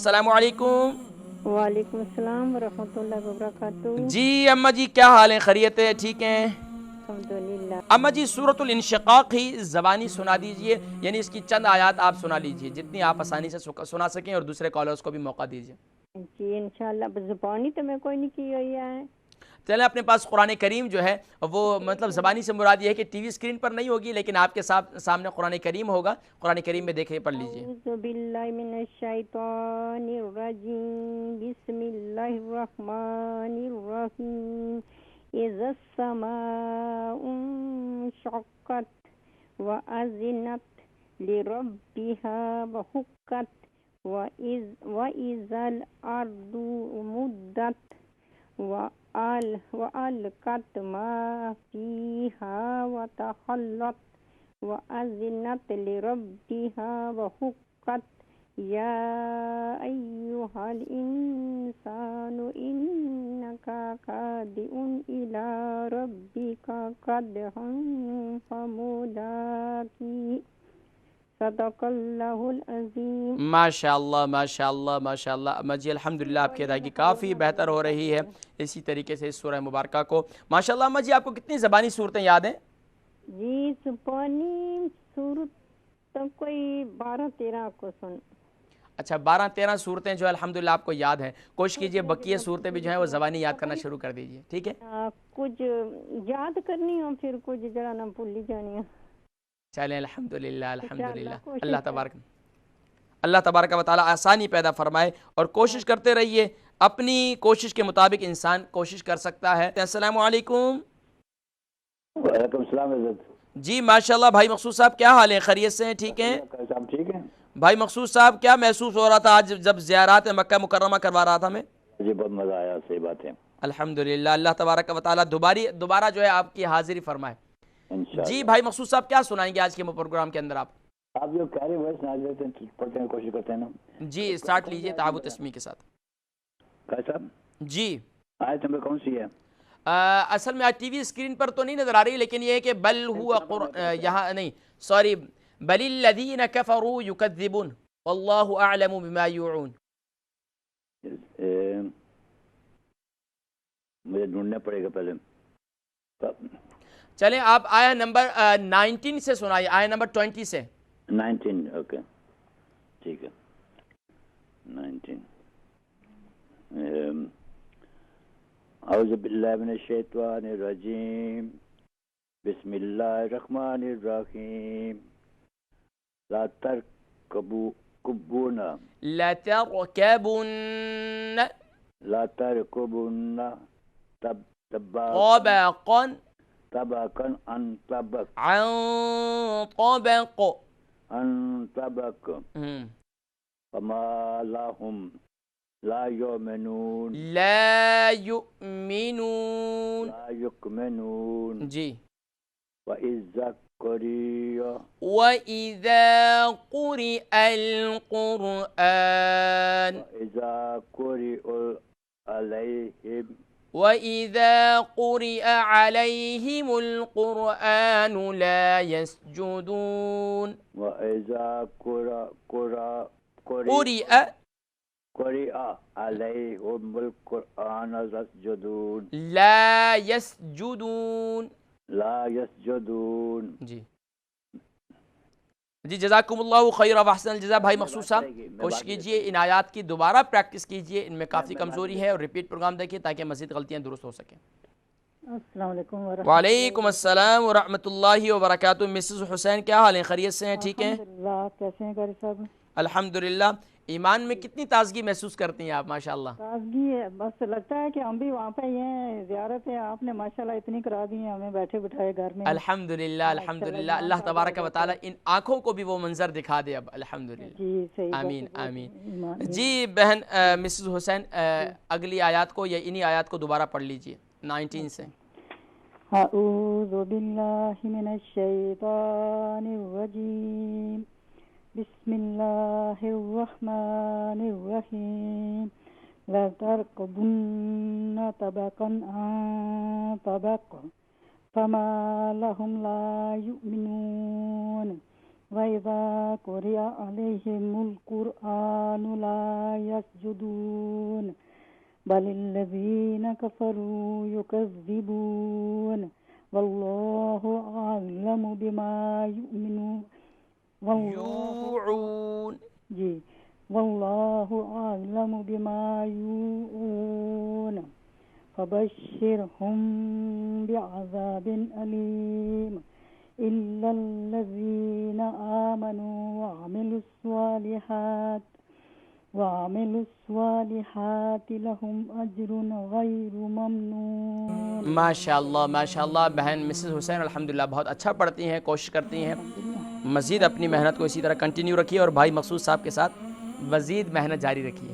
السلام علیکم۔ وعلیکم السلام ورحمۃ اللہ وبرکاتہ۔ جی اماں جی کیا حال ہیں، خیریت ہے، ٹھیک ہیں؟ الحمدللہ۔ اماں جی سورۃ الانشقاق ہی زبانی سنا دیجئے، یعنی اس کی چند آیات آپ سنا لیجئے، جتنی آپ آسانی سے سنا سکیں، اور دوسرے کالرز کو بھی موقع دیجئے۔ جی انشاءاللہ، زبانی تو میں کوئی نہیں کی ہوئی ہے۔ چلیں اپنے پاس قرآن کریم جو ہے وہ مطلب زبانی سے مراد یہ ہے کہ ٹی وی اسکرین پر نہیں ہوگی، لیکن آپ کے سامنے قرآن کریم ہوگا، قرآن کریم میں دیکھیں، پڑھ لیجئے۔ اعوذ باللہ من الشیطان الرجیم، بسم اللہ الرحمن الرحیم۔ اذا السماء انشقت وأذنت لربها وحقت وإذا الأرض مدت وألقت ما فيها وتخلت وأذنت لربها وحقت يا أيها الإنسان إنك كادح إلى ربك كدحا فملاقيه صدق اللہ العظیم۔ ماشاء اللہ ماشاء اللہ ماشاء اللہ اماں جی، الحمدللہ آپ کی ادائیگی کافی بہتر ہو رہی ہے اسی طریقے سے اس سورہ مبارکہ کو۔ ماشاء اللہ اماں جی، آپ کو کتنی زبانی صورتیں یاد ہیں؟ جی زبانی صورت تو کوئی 12-13 کو سن۔ اچھا 12-13 صورتیں جو ہے الحمدللہ آپ کو یاد ہیں، کوشش کیجئے بقیہ صورتیں بھی جو ہیں وہ زبانی یاد کرنا شروع کر دیجئے، ٹھیک ہے؟ کچھ یاد کرنی ہوں، پھر کچھ جڑا نہ بھولی جانی ہوں۔ چلیں الحمدللہ الحمدللہ، کوشش ہے۔ اللہ تبارک و تعالی آسانی پیدا فرمائے، اور کوشش کرتے رہیے، اپنی کوشش کے مطابق انسان کوشش کر سکتا ہے۔ السلام علیکم۔ وعلیکم السلام عزت۔ جی ماشاءاللہ بھائی مقصود صاحب کیا حال ہیں، خیریت سے ہیں، ٹھیک ہیں؟ صاحب ٹھیک ہیں؟ بھائی مقصود صاحب کیا محسوس ہو رہا تھا آج جب زیارات مکہ مکرمہ کروا رہا تھا میں؟ جی بہت مزہ آیا، صحیح بات ہے۔ الحمدللہ، اللہ تبارک و تعالی دوبارہ جو ہے آپ کی حاضری فرمائے۔ جی انشاءاللہ۔ بھائی مقصود صاحب کیا سنائیں گے آج کے پروگرام کے اندر آپ؟ آپ جو پیاری وائس نہ دیتے ہیں، پڑھتے ہیں، کوشش کرتے ہیں نا۔ جی سٹارٹ لیجئے تعاوت اسمی کے ساتھ۔ صاحب جی آیت نمبر کون سی ہے؟ اصل میں آج ٹی وی اسکرین پر تو نہیں نظر آ رہی، لیکن یہ ہے کہ بل ہوا یہاں نہیں، سوری، بل الذین کفروا یکذبون واللہ اعلم بما یوعون۔ مجھے ڈھونڈنا پڑے گا پہلے۔ چلیں آپ آیا نمبر 19 سے سنائیے، آیا نمبر 20 سے۔ 19 اوکے ٹھیک ہے۔ 19 اعوذ باللہ من الشیطان الرجیم، بسم اللہ الرحمن الرحیم، لا ترکبون طبقا عن طبق فما لهم لا يؤمنون جی وإذا وَإِذَا قُرِئَ عَلَيْهِمُ الْقُرْآنُ لَا يَسْجُدُونَ وإذا قرئ عليهم القرآن لا يسجدون۔ جی جی جزاکم اللہ خیر و احسن الجزا بھائی مقصود صاحب، کوشش کیجئے ان آیات کی دوبارہ پریکٹس کیجئے، ان میں کافی کمزوری ہے، اور ریپیٹ پروگرام دیکھیں تاکہ مزید غلطیاں درست ہو سکیں۔ السلام علیکم ورحمۃ وعلیکم السلام ورحمۃ اللہ وبرکاتہ۔ مسز حسین کیا حال ہیں، خیریت سے ہیں، ٹھیک ہیں؟ الحمدللہ، کیسے ہیں قاری صاحب؟ الحمدللہ۔ ایمان میں کتنی تازگی محسوس کرتی ہیں آپ ماشاءاللہ؟ تازگی ہے، بس لگتا ہے کہ ہم بھی وہاں پہ ہی ہیں، زیارت ہے آپ نے ماشاءاللہ اتنی کرا دی ہے ہمیں بیٹھے بٹھائے گھر میں۔ الحمدللہ الحمدللہ، اللہ تبارک و تعالی ان آنکھوں کو بھی وہ منظر دکھا دے اب، الحمدللہ، جی صحیح بات آمین ہے، آمین۔ ایمان۔ جی بہن مسز حسین اگلی آیات کو یا انہی آیات کو دوبارہ پڑھ لیجئے 19 سے۔ اعوذ باللہ من الشیطان الرجیم، بسم اللہ الرحمن الرحیم، لَتَرْكَبُنَّ طَبَقًا عَن طَبَقٍ فَمَا لَهُمْ لَا يُؤْمِنُونَ وَإِذَا قُرِئَ عَلَيْهِمُ الْقُرْآنُ لَا يَسْجُدُونَ بَلِ الَّذِينَ كَفَرُوا يُكَذِّبُونَ وَاللَّهُ أَعْلَمُ بِمَا يُؤْمِنُونَ یوعون جی واللہ اعلم بما یوعون فبشرهم بعذاب علیم الا الذین آمنوا وعملوا الصالحات لهم اجر غیر ممنون. ماشاء اللہ بہن مسز حسین الحمدللہ بہت اچھا پڑھتی ہیں، کوشش کرتی ہیں، مزید اپنی محنت کو اسی طرح کنٹینیو رکھیے اور بھائی مقصود صاحب کے ساتھ مزید محنت جاری رکھیے.